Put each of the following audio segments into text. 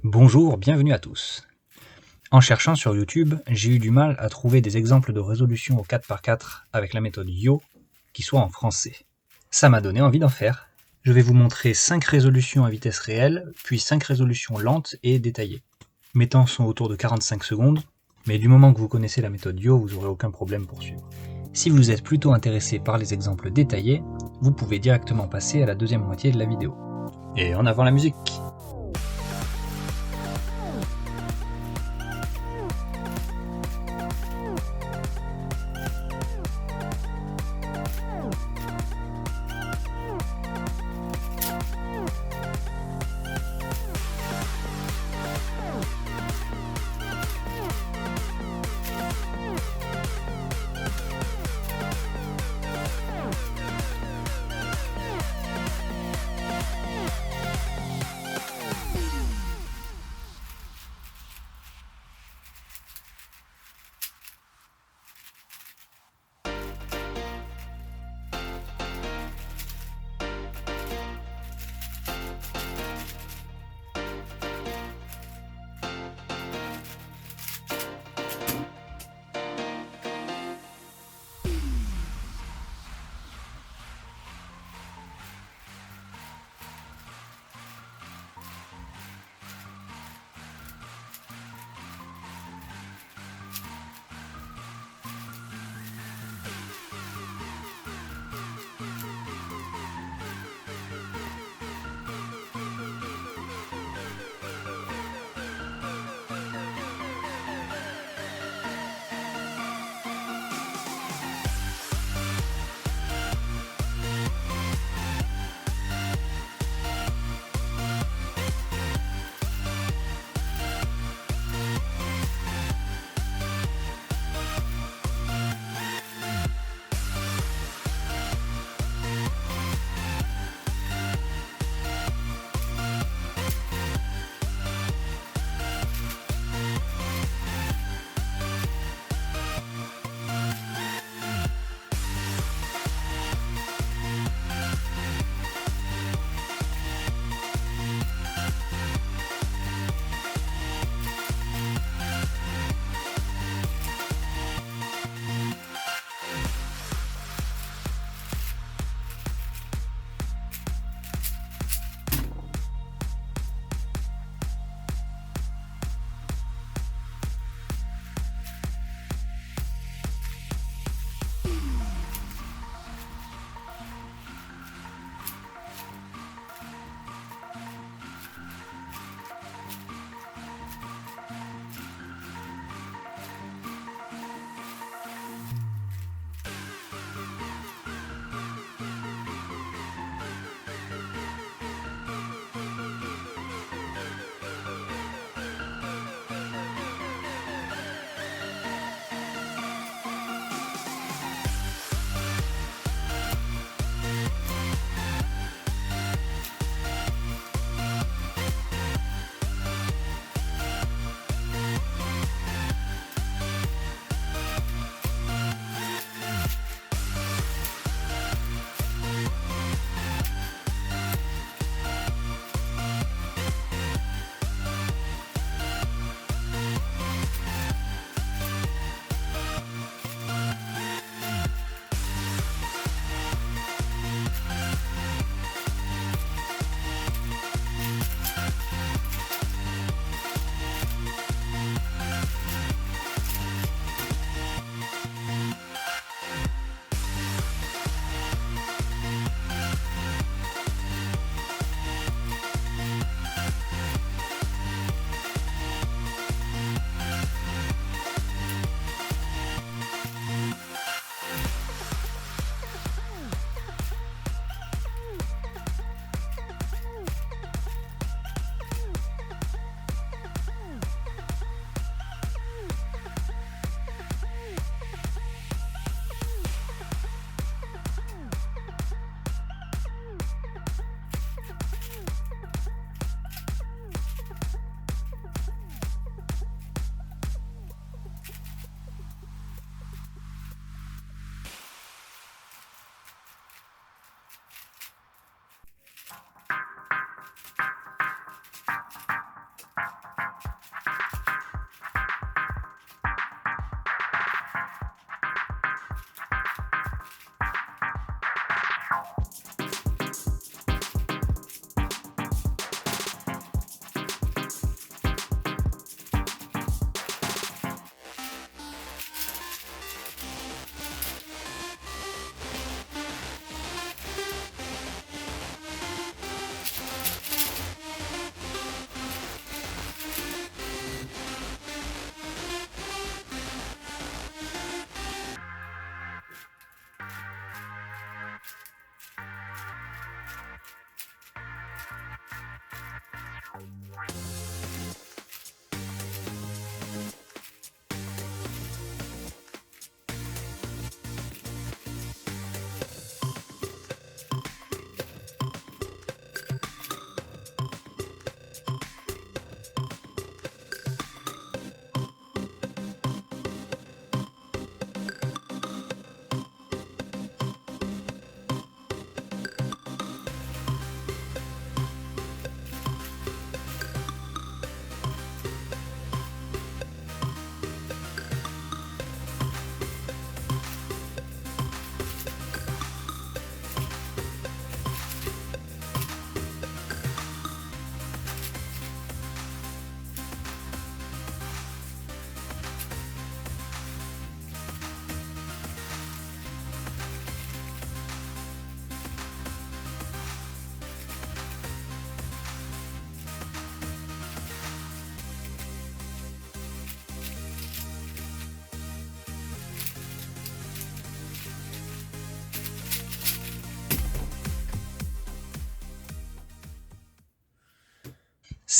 Bonjour, bienvenue à tous. En cherchant sur YouTube, j'ai eu du mal à trouver des exemples de résolution au 4x4 avec la méthode Yo qui soient en français. Ça m'a donné envie d'en faire. Je vais vous montrer 5 résolutions à vitesse réelle, puis 5 résolutions lentes et détaillées. Mes temps sont autour de 45 secondes, mais du moment que vous connaissez la méthode Yo, vous n'aurez aucun problème pour suivre. Si vous êtes plutôt intéressé par les exemples détaillés, vous pouvez directement passer à la deuxième moitié de la vidéo. Et en avant la musique!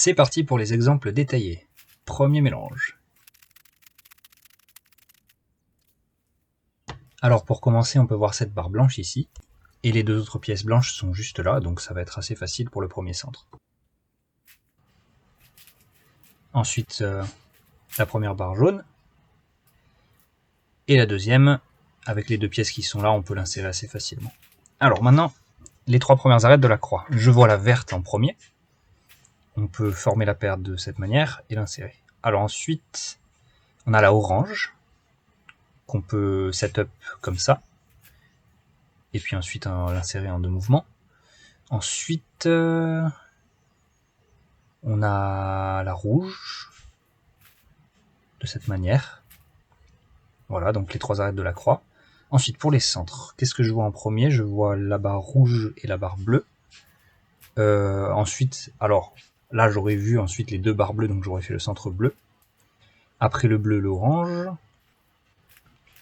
C'est parti pour les exemples détaillés. Premier mélange. Alors pour commencer, on peut voir cette barre blanche ici, et les deux autres pièces blanches sont juste là, donc ça va être assez facile pour le premier centre. Ensuite, la première barre jaune, et la deuxième, avec les deux pièces qui sont là, on peut l'insérer assez facilement. Alors maintenant, les trois premières arêtes de la croix. Je vois la verte en premier. On peut former la paire de cette manière et l'insérer. Alors ensuite, on a la orange, qu'on peut setup comme ça. Et puis ensuite l'insérer en deux mouvements. Ensuite, on a la rouge, de cette manière. Voilà, donc les trois arêtes de la croix. Ensuite, pour les centres, qu'est-ce que je vois en premier? Je vois la barre rouge et la barre bleue. Ensuite, alors là j'aurais vu ensuite les deux barres bleues, donc j'aurais fait le centre bleu. Après le bleu, l'orange.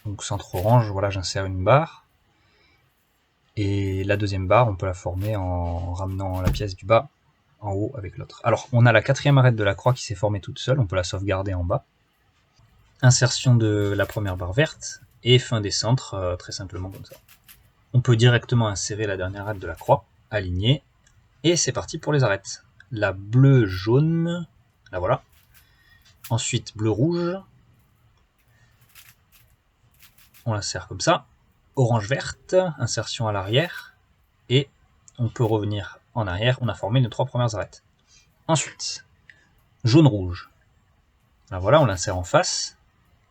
Donc centre orange, voilà, j'insère une barre. Et la deuxième barre, on peut la former en ramenant la pièce du bas en haut avec l'autre. Alors, on a la quatrième arête de la croix qui s'est formée toute seule, on peut la sauvegarder en bas. Insertion de la première barre verte, et fin des centres, très simplement comme ça. On peut directement insérer la dernière arête de la croix, aligner, et c'est parti pour les arêtes. La bleu-jaune, la voilà. Ensuite, bleu-rouge. On l'insère comme ça. Orange-verte, insertion à l'arrière, et on peut revenir en arrière, on a formé les trois premières arêtes. Ensuite, jaune-rouge. Là voilà, on l'insère en face,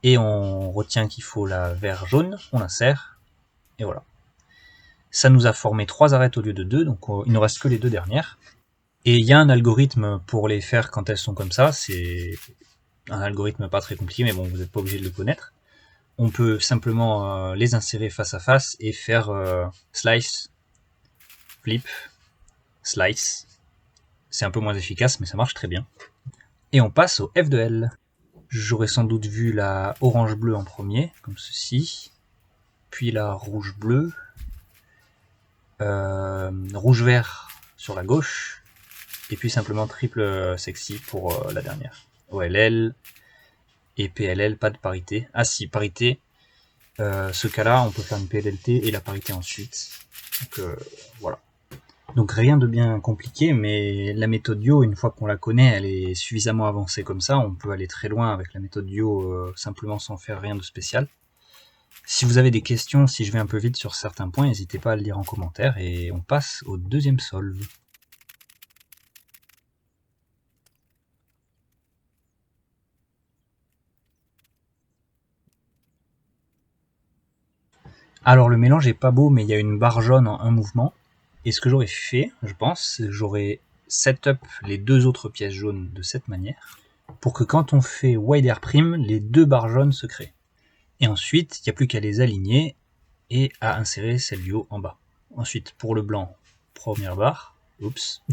et on retient qu'il faut la vert-jaune, on l'insère, et voilà. Ça nous a formé trois arêtes au lieu de deux, donc il ne reste que les deux dernières. Et il y a un algorithme pour les faire quand elles sont comme ça, c'est un algorithme pas très compliqué, mais bon, vous n'êtes pas obligé de le connaître. On peut simplement les insérer face à face et faire slice, flip, slice. C'est un peu moins efficace, mais ça marche très bien. Et on passe au F de L. J'aurais sans doute vu la orange-bleu en premier, comme ceci. Puis la rouge-bleu. Rouge-vert sur la gauche. Et puis simplement triple sexy pour la dernière. OLL et PLL, pas de parité. Ah si, parité. Ce cas-là, on peut faire une PLLT et la parité ensuite. Donc voilà. Donc rien de bien compliqué, mais la méthode Yo, une fois qu'on la connaît, elle est suffisamment avancée comme ça, on peut aller très loin avec la méthode Yo simplement sans faire rien de spécial. Si vous avez des questions, si je vais un peu vite sur certains points, n'hésitez pas à le lire en commentaire et on passe au deuxième solve. Alors le mélange est pas beau, mais il y a une barre jaune en un mouvement. Et ce que j'aurais fait, je pense, j'aurais setup les deux autres pièces jaunes de cette manière, pour que quand on fait wider prime, les deux barres jaunes se créent. Et ensuite, il n'y a plus qu'à les aligner et à insérer celle du haut en bas. Ensuite, pour le blanc, première barre, oups,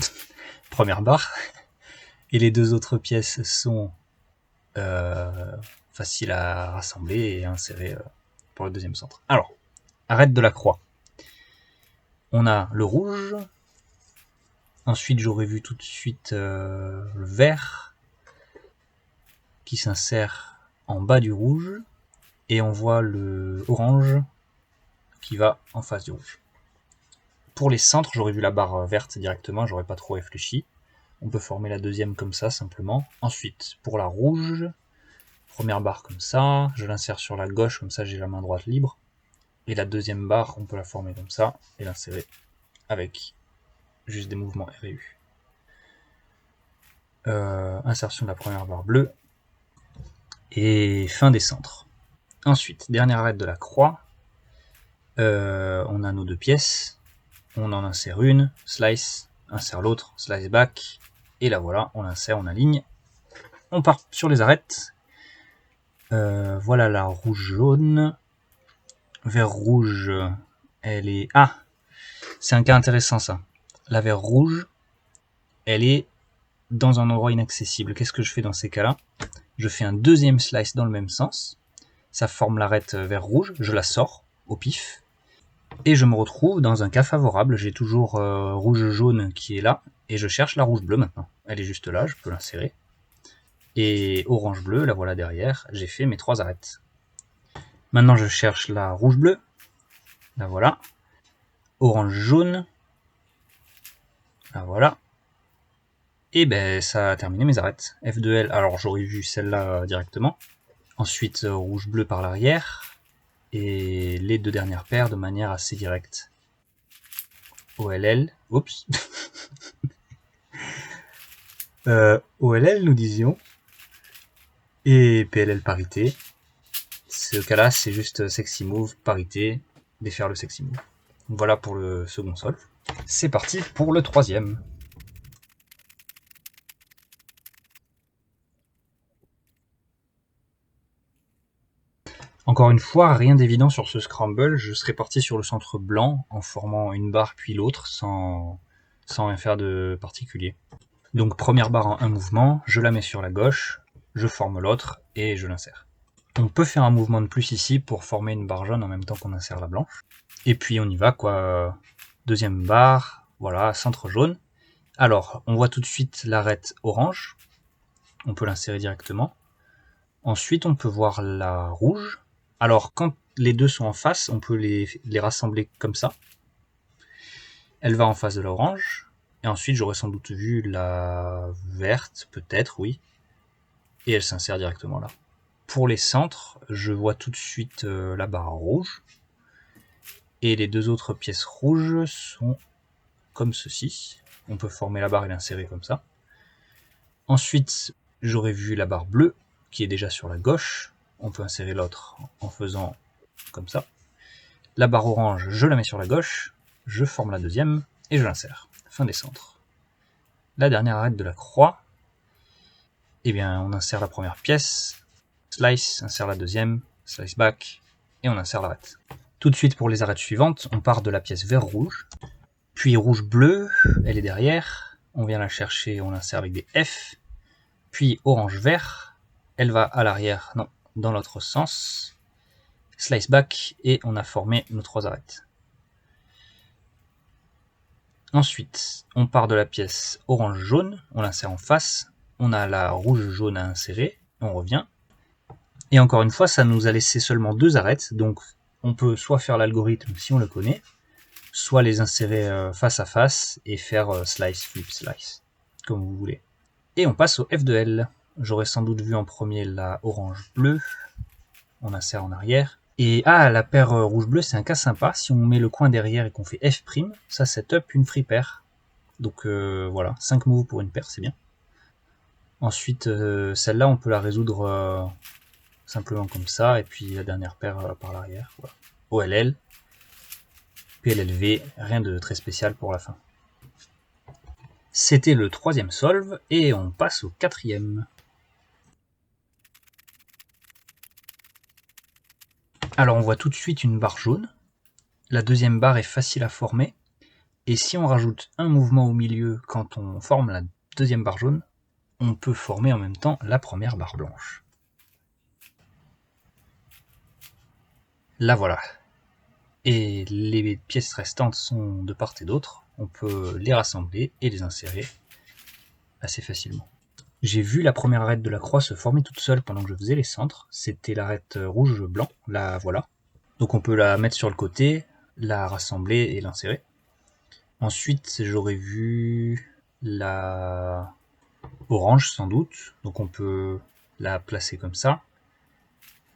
première barre, et les deux autres pièces sont faciles à rassembler et à insérer pour le deuxième centre. Alors, arête de la croix. On a le rouge, ensuite j'aurais vu tout de suite le vert qui s'insère en bas du rouge, et on voit le orange qui va en face du rouge. Pour les centres, j'aurais vu la barre verte directement, j'aurais pas trop réfléchi. On peut former la deuxième comme ça simplement. Ensuite, pour la rouge, première barre comme ça, je l'insère sur la gauche, comme ça j'ai la main droite libre. Et la deuxième barre, on peut la former comme ça et l'insérer avec juste des mouvements R et U. Insertion de la première barre bleue et fin des centres. Ensuite, dernière arête de la croix, on a nos deux pièces, on en insère une, slice, insère l'autre, slice back, et là voilà, on l'insère, on aligne. On part sur les arêtes. Voilà la rouge-jaune. Vert rouge, elle est... Ah, c'est un cas intéressant ça. La vert rouge, elle est dans un endroit inaccessible. Qu'est-ce que je fais dans ces cas-là? Je fais un deuxième slice dans le même sens. Ça forme l'arête vert rouge, je la sors au pif. Et je me retrouve dans un cas favorable. J'ai toujours rouge-jaune qui est là. Et je cherche la rouge-bleue maintenant. Elle est juste là, je peux l'insérer. Et orange-bleu, la voilà derrière, j'ai fait mes 3 arêtes. Maintenant je cherche la rouge-bleue, la voilà. Orange-jaune, la voilà. Et ben ça a terminé mes arêtes. F2L, alors j'aurais vu celle-là directement. Ensuite rouge-bleu par l'arrière. Et les 2 dernières paires de manière assez directe. OLL, oups. OLL nous disions. Et PLL parité. Ce cas-là, c'est juste sexy move, parité, défaire le sexy move. Voilà pour le second solve. C'est parti pour le troisième. Encore une fois, rien d'évident sur ce scramble, je serais parti sur le centre blanc en formant une barre puis l'autre sans rien faire de particulier. Donc première barre en un mouvement, je la mets sur la gauche, je forme l'autre et je l'insère. On peut faire un mouvement de plus ici pour former une barre jaune en même temps qu'on insère la blanche. Et puis on y va quoi, deuxième barre, voilà, centre jaune. Alors on voit tout de suite l'arête orange, on peut l'insérer directement. Ensuite on peut voir la rouge. Alors quand les deux sont en face, on peut les rassembler comme ça. Elle va en face de l'orange. Et ensuite j'aurais sans doute vu la verte, peut-être, oui. Et elle s'insère directement là. Pour les centres, je vois tout de suite la barre rouge. Et les 2 autres pièces rouges sont comme ceci. On peut former la barre et l'insérer comme ça. Ensuite, j'aurais vu la barre bleue, qui est déjà sur la gauche. On peut insérer l'autre en faisant comme ça. La barre orange, je la mets sur la gauche. Je forme la deuxième et je l'insère. Fin des centres. La dernière arête de la croix, eh bien, on insère la première pièce, slice, insère la deuxième, slice back, et on insère l'arête. Tout de suite pour les arêtes suivantes, on part de la pièce vert-rouge, puis rouge-bleu, elle est derrière, on vient la chercher, on l'insère avec des F, puis orange-vert, elle va à l'arrière, non, dans l'autre sens, slice back, et on a formé nos 3 arêtes. Ensuite, on part de la pièce orange-jaune, on l'insère en face, on a la rouge-jaune à insérer, on revient, et encore une fois, ça nous a laissé seulement 2 arêtes, donc on peut soit faire l'algorithme si on le connaît, soit les insérer face à face et faire slice, flip, slice, comme vous voulez. Et on passe au F2L. J'aurais sans doute vu en premier la orange-bleu, on insère en arrière. Et la paire rouge-bleu, c'est un cas sympa. Si on met le coin derrière et qu'on fait F', ça set up une free pair. Donc voilà, 5 moves pour une paire, c'est bien. Ensuite, celle-là, on peut la résoudre simplement comme ça, et puis la dernière paire par l'arrière. Voilà. OLL, PLLV, rien de très spécial pour la fin. C'était le troisième solve, et on passe au quatrième. Alors on voit tout de suite une barre jaune. La deuxième barre est facile à former, et si on rajoute un mouvement au milieu quand on forme la deuxième barre jaune, on peut former en même temps la première barre blanche. La voilà. Et les pièces restantes sont de part et d'autre. On peut les rassembler et les insérer assez facilement. J'ai vu la première arête de la croix se former toute seule pendant que je faisais les centres. C'était l'arête rouge-blanc, la voilà. Donc on peut la mettre sur le côté, la rassembler et l'insérer. Ensuite, j'aurais vu la orange sans doute. Donc on peut la placer comme ça,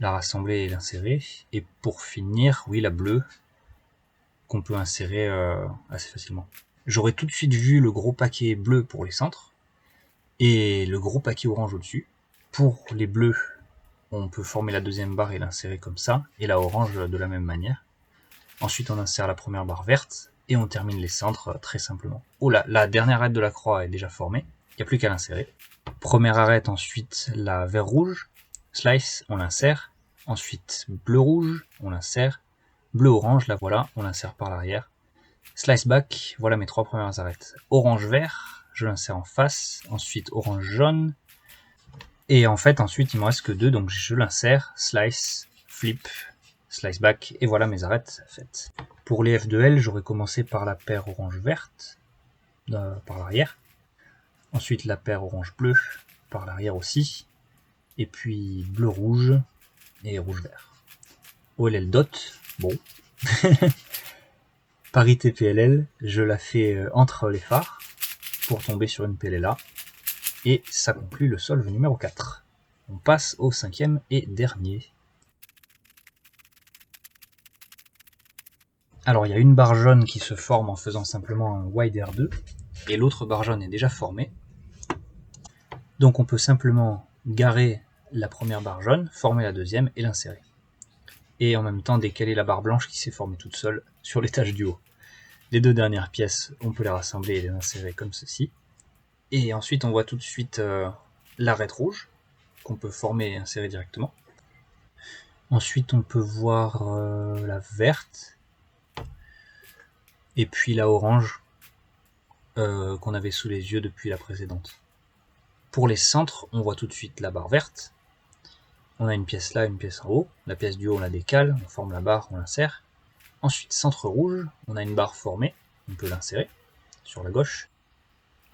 la rassembler et l'insérer. Et pour finir, oui, la bleue, qu'on peut insérer assez facilement. J'aurais tout de suite vu le gros paquet bleu pour les centres, et le gros paquet orange au-dessus. Pour les bleus, on peut former la deuxième barre et l'insérer comme ça, et la orange de la même manière. Ensuite, on insère la première barre verte, et on termine les centres très simplement. Oh là, la dernière arête de la croix est déjà formée, il n'y a plus qu'à l'insérer. Première arête, ensuite la vert-rouge, slice, on l'insère. Ensuite, bleu-rouge, on l'insère. Bleu-orange, la voilà, on l'insère par l'arrière. Slice back, voilà mes 3 premières arêtes. Orange-vert, je l'insère en face. Ensuite, orange-jaune. Et en fait, ensuite, il me reste que 2, donc je l'insère, slice, flip, slice back, et voilà mes arêtes faites. Pour les F2L, j'aurais commencé par la paire orange-verte. par l'arrière. Ensuite la paire orange-bleu par l'arrière aussi. Et puis bleu-rouge et rouge-vert. OLL dot, bon. Parité PLL, je la fais entre les phares pour tomber sur une PLLA. Et ça conclut le solve numéro 4. On passe au 5e et dernier. Alors il y a une barre jaune qui se forme en faisant simplement un wide R2, et l'autre barre jaune est déjà formée. Donc on peut simplement garer la première barre jaune, former la deuxième et l'insérer. Et en même temps décaler la barre blanche qui s'est formée toute seule sur l'étage du haut. Les deux dernières pièces, on peut les rassembler et les insérer comme ceci. Et ensuite on voit tout de suite l'arête rouge, qu'on peut former et insérer directement. Ensuite on peut voir la verte, et puis la orange qu'on avait sous les yeux depuis la précédente. Pour les centres, on voit tout de suite la barre verte. On a une pièce là, une pièce en haut. La pièce du haut, on la décale, on forme la barre, on l'insère. Ensuite, centre rouge, on a une barre formée, on peut l'insérer sur la gauche.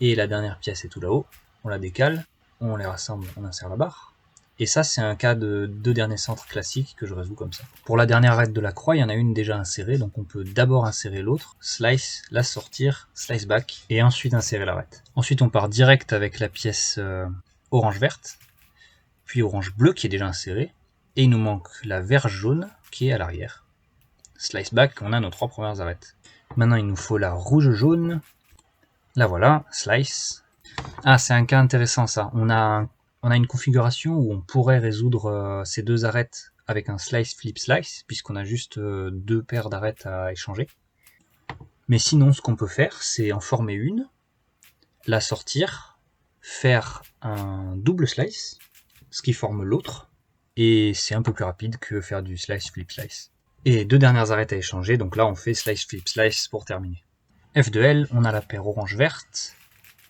Et la dernière pièce est tout là-haut, on la décale, on les rassemble, on insère la barre. Et ça, c'est un cas de deux derniers centres classiques que je résous comme ça. Pour la dernière arête de la croix, il y en a une déjà insérée, donc on peut d'abord insérer l'autre, slice, la sortir, slice back, et ensuite insérer l'arête. Ensuite, on part direct avec la pièce orange-verte, puis orange-bleu qui est déjà insérée, et il nous manque la vert-jaune qui est à l'arrière. Slice back, on a nos 3 premières arêtes. Maintenant, il nous faut la rouge-jaune. La voilà, slice. Ah, c'est un cas intéressant ça. On a une configuration où on pourrait résoudre ces deux arêtes avec un slice flip slice, puisqu'on a juste 2 paires d'arêtes à échanger. Mais sinon, ce qu'on peut faire, c'est en former une, la sortir, faire un double slice, ce qui forme l'autre, et c'est un peu plus rapide que faire du slice flip slice. Et 2 dernières arêtes à échanger, donc là on fait slice flip slice pour terminer. F de L, on a la paire orange-verte,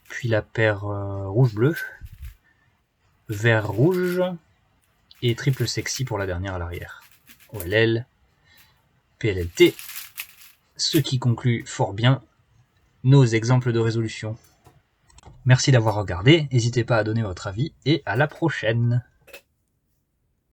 puis la paire rouge-bleu, vert-rouge, et triple sexy pour la dernière à l'arrière. OLL, PLLT, ce qui conclut fort bien nos exemples de résolution. Merci d'avoir regardé, n'hésitez pas à donner votre avis, et à la prochaine!